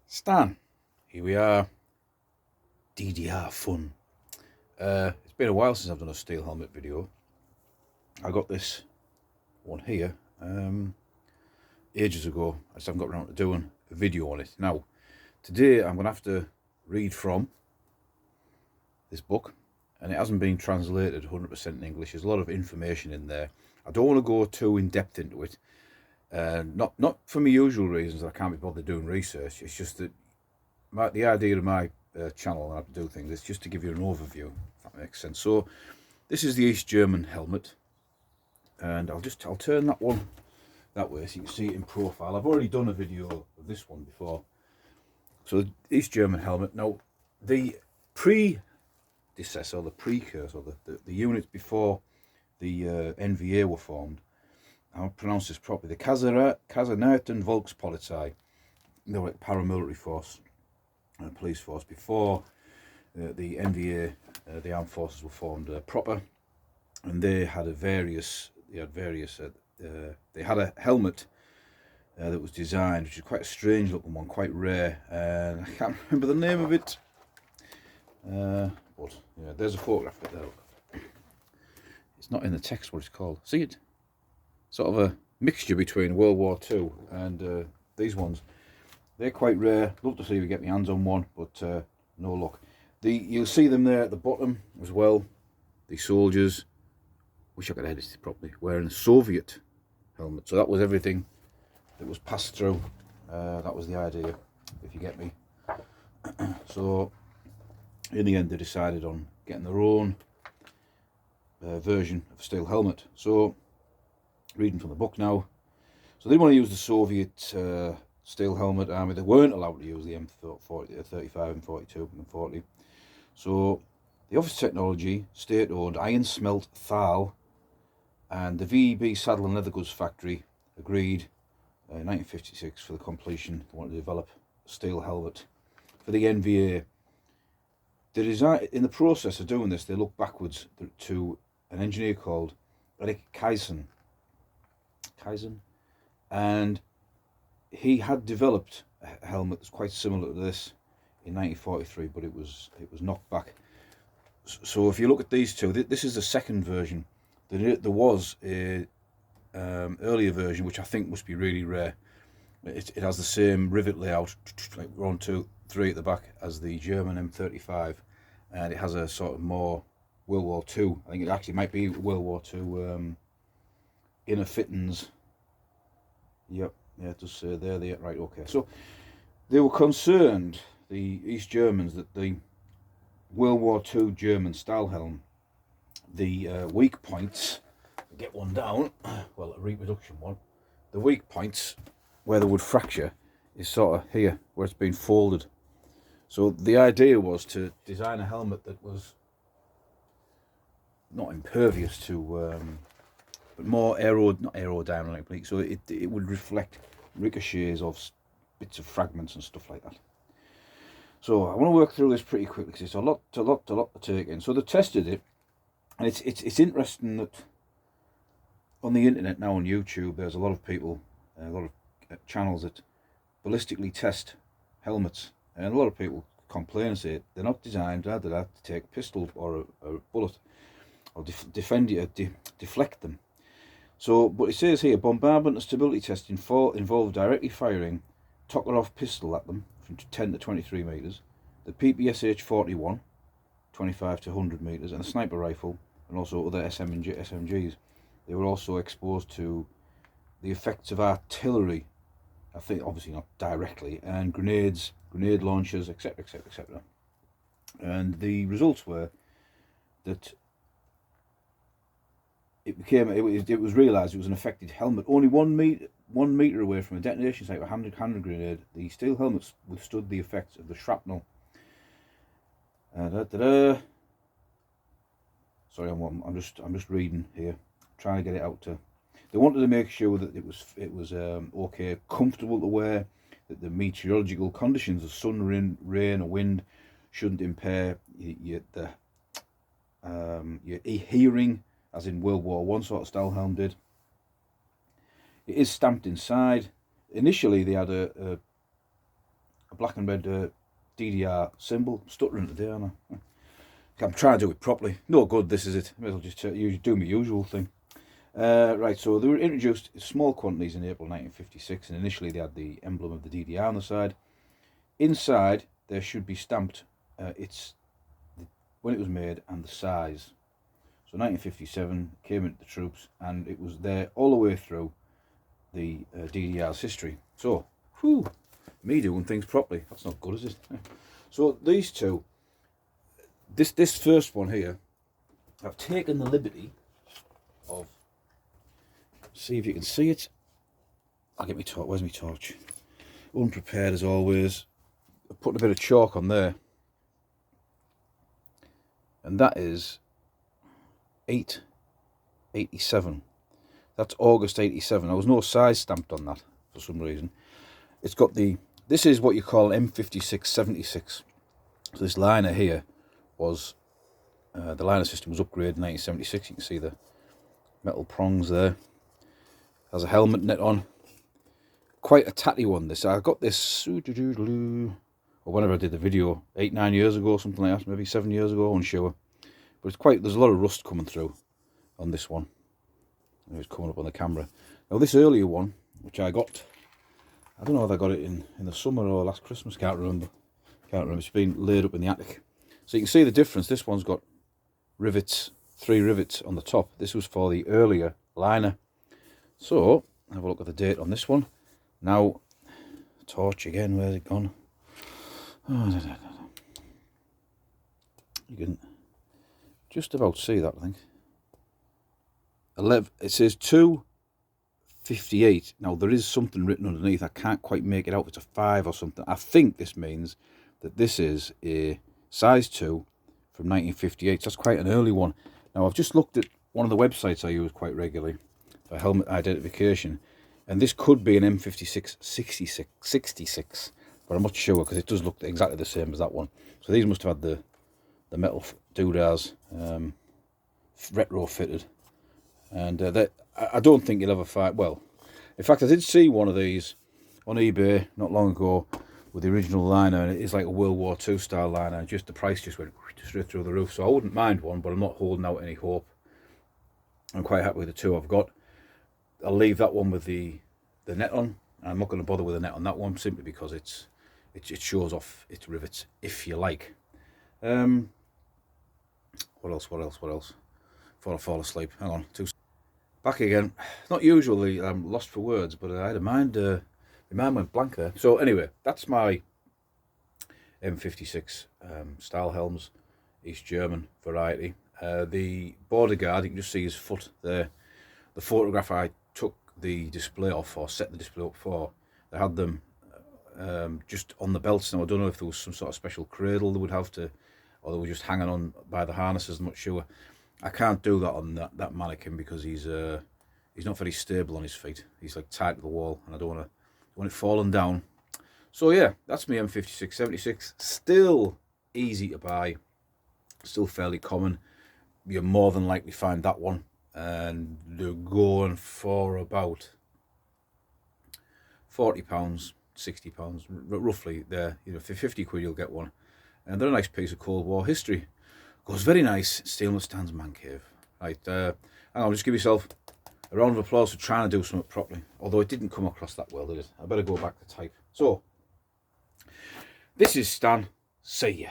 Stan, here we are, DDR fun. It's been a while since I've done a steel helmet video. I got this one here ages ago. I just haven't got around to doing a video on it. Now, today I'm going to have to read from this book, and it hasn't been translated 100% in English. There's a lot of information in there. I don't want to go too in depth into it. Not for my usual reasons. I can't be bothered doing research. It's just that the idea of my channel and how to do things is just to give you an overview, if that makes sense. So this is the East German helmet, and I'll turn that one that way so you can see it in profile. I've already done a video of this one before. So the East German helmet. Now the predecessor, the precursor, the units before the NVA were formed, I'll pronounce this properly, the Kasernäten Volkspolizei. They were a paramilitary force and a police force before the NVA, the armed forces were formed proper, and they had they had a helmet that was designed, which is quite a strange looking one, quite rare, and I can't remember the name of it. But yeah, there's a photograph of it there. It's not in the text what it's called. See it? Sort of a mixture between World War II and these ones. They're quite rare. Love to see if we get my hands on one, but no luck. You'll see them there at the bottom as well. The soldiers, wish I could edit it properly, wearing a Soviet helmet. So that was everything that was passed through. That was the idea, if you get me. So in the end, they decided on getting their own version of a steel helmet. So reading from the book now. So they want to use the Soviet steel helmet army. They weren't allowed to use the M35, M42 and 40. So the Office Technology, state-owned Iron Smelt Thal and the VEB Saddle and Leather Goods Factory agreed in 1956 for the completion. They wanted to develop a steel helmet for the NVA. In the process of doing this, they looked backwards to an engineer called Eric Kaizen, and he had developed a helmet that's quite similar to this in 1943, but it was knocked back. So if you look at these two, this is the second version. There was a earlier version, which I think must be really rare. It has the same rivet layout, like 1, 2, 3 at the back as the German M35, and it has a sort of more World War II. I think it actually might be World War II inner fittings. Yep, yeah, it does say there. Right, okay. So they were concerned, the East Germans, that the World War II German style helm, the weak points, get one down, well, a reproduction one, the weak points where they would fracture is sort of here, where it's been folded. So the idea was to design a helmet that was not impervious to but more not aerodynamic, so it would reflect ricochets of bits of fragments and stuff like that. So I want to work through this pretty quickly because it's a lot to take in. So they tested it, and it's interesting that on the internet now, on YouTube, there's a lot of people, a lot of channels that ballistically test helmets, and a lot of people complain and say they're not designed to take a pistol or a bullet or deflect them. So, but it says here, bombardment and stability testing involved directly firing Tokarev pistol at them from 10 to 23 metres, the PPSH 41, 25 to 100 metres, and a sniper rifle, and also other SMGs. They were also exposed to the effects of artillery, I think obviously not directly, and grenades, grenade launchers, etc, etc, etc. And the results were that it was realised it was an affected helmet. Only 1 metre away from a detonation site of a hand grenade, the steel helmets withstood the effects of the shrapnel. Sorry, I'm just reading here, trying to get it out to. They wanted to make sure that it was okay, comfortable to wear, that the meteorological conditions of sun, rain, or wind shouldn't impair your hearing, as in World War I sort of style helm did. It is stamped inside. Initially, they had a a black and red DDR symbol. I'm stuttering today, aren't I? I'm trying to do it properly. No good, this is it. May as well just do my usual thing. Right, so they were introduced in small quantities in April 1956, and initially they had the emblem of the DDR on the side. Inside, there should be stamped when it was made and the size. So 1957 came into the troops, and it was there all the way through the DDR's history. So, whew, me doing things properly. That's not good, is it? So these two, this first one here, I've taken the liberty of, see if you can see it. I'll get my torch. Where's my torch? Unprepared as always. I've put a bit of chalk on there, and that is 8/87. That's August 87. There was no size stamped on that for some reason. It's got this is what you call an M56 76. So this liner here was, the liner system was upgraded in 1976. You can see the metal prongs there. Has a helmet net on. Quite a tatty one, this. I got this, or whenever I did the video, 8-9 years ago, something like that, maybe 7 years ago, unsure. But it's quite, there's a lot of rust coming through on this one. It's coming up on the camera. Now this earlier one, which I got, I don't know if I got it in the summer or last Christmas, can't remember. It's been laid up in the attic. So you can see the difference. This one's got rivets, 3 rivets on the top. This was for the earlier liner. So, have a look at the date on this one. Now, torch again, where's it gone? Oh, you can just about see that, I think. 11, it says 2/58. Now, there is something written underneath. I can't quite make it out. It's a 5 or something. I think this means that this is a size 2 from 1958. So that's quite an early one. Now, I've just looked at one of the websites I use quite regularly for helmet identification, and this could be an M56 66, but I'm not sure because it does look exactly the same as that one. So these must have had the metal doodads retro fitted, and I don't think you'll ever find. Well, in fact, I did see one of these on eBay not long ago with the original liner, and it is like a World War II style liner, and just the price just went straight through the roof. So I wouldn't mind one, but I'm not holding out any hope. I'm quite happy with the two I've got. I'll leave that one with the net on. I'm not going to bother with the net on that one simply because it shows off its rivets, if you like. What else? Before I fall asleep, hang on. Back again. Not usually I'm lost for words, but I had a mind. My mind went blank there. So anyway, that's my M56 style helms, East German variety. The border guard, you can just see his foot there. The photograph I took the display off, or set the display up for, they had them just on the belts. Now I don't know if there was some sort of special cradle they would have to, or they were just hanging on by the harnesses. I'm not sure. I can't do that on that mannequin because he's not very stable on his feet. He's like tied to the wall, and I don't want it falling down. So yeah, that's my M56 76. Still easy to buy, still fairly common. You're more than likely find that one, and they're going for about £40, £60, roughly there. You know, for 50 quid you'll get one, and they're a nice piece of Cold War history. Goes very nice. Steel Stands Man Cave. Right, hang on, just give yourself a round of applause for trying to do something properly. Although it didn't come across that well, did it? I better go back to type. So, this is Stan. See ya.